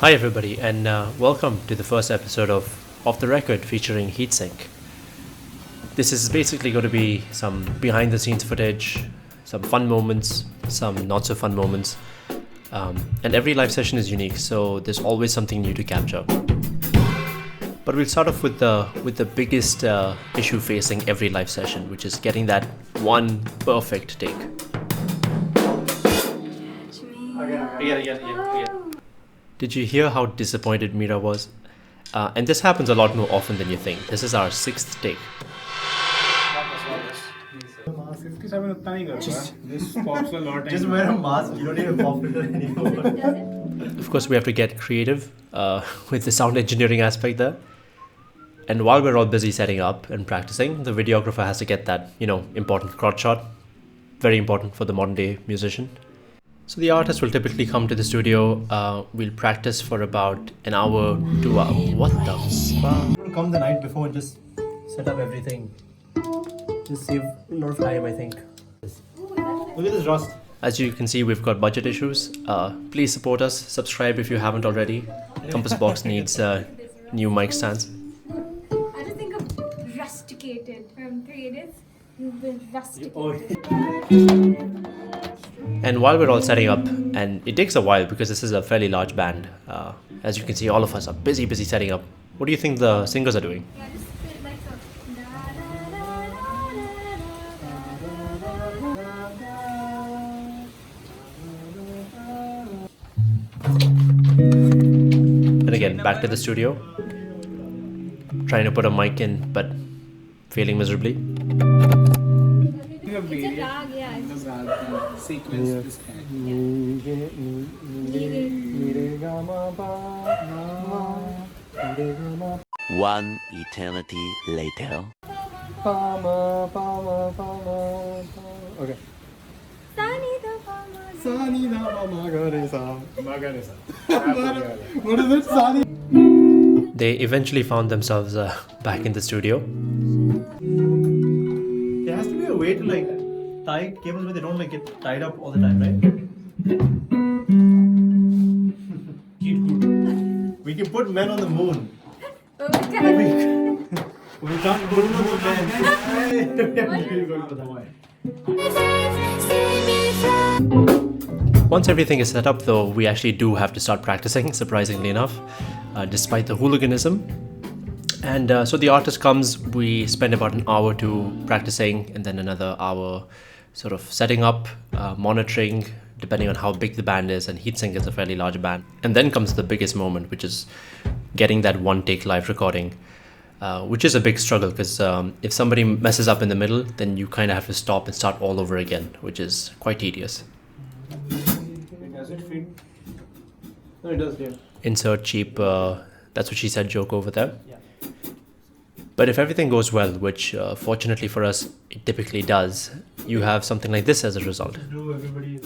Hi, everybody, and welcome to the first episode of Off the Record featuring Heatsink. This is basically going to be some behind the scenes footage, some fun moments, some not so fun moments, and every live session is unique, so there's always something new to capture. But we'll start off with the biggest issue facing every live session, which is getting that one perfect take. Did you hear how disappointed Mira was? And this happens a lot more often than you think. This is our sixth take. 57 उतना नहीं करता this pops a lot Just wear a mask, you don't even pop it anymore. Of course, we have to get creative with the sound engineering aspect there. And while we're all busy setting up and practicing, the videographer has to get that, important crotch shot. Very important for the modern day musician. So the artist will typically come to the studio. We'll practice for about an hour, 2 hours. What the fuck? Come the night before and just set up everything. Just save a lot of time, I think. Look at this rust. As you can see, we've got budget issues. Please support us. Subscribe if you haven't already. Compass Box needs new mic stands. I just think of rusticated from 3 Idiots. You've been rusticated. And while we're all setting up, and it takes a while because this is a fairly large band, as you can see, all of us are busy setting up. What do you think the singers are doing? Yeah, just feel like so. And again, back to the studio. Trying to put a mic in, but failing miserably. It's a rag, yeah. in the rag sequence this kind. One eternity later. Okay. Sani da pa What is it? Sani? They eventually found themselves back in the studio. There has to be a way to tie cables where they don't get tied up all the time, right? We can put men on the moon. Oh my god. We can't put men. Once everything is set up, though, we actually do have to start practicing, surprisingly enough, despite the hooliganism. And so the artist comes, we spend about an hour or two practicing, and then another hour sort of setting up, monitoring, depending on how big the band is, and Heatsink is a fairly large band. And then comes the biggest moment, which is getting that one-take live recording, which is a big struggle, because if somebody messes up in the middle, then you kind of have to stop and start all over again, which is quite tedious. Does it fit? No, it does, yeah. Insert cheap, that's what she said joke over there. Yeah. But if everything goes well, which fortunately for us, it typically does, you have something like this as a result. Do everybody.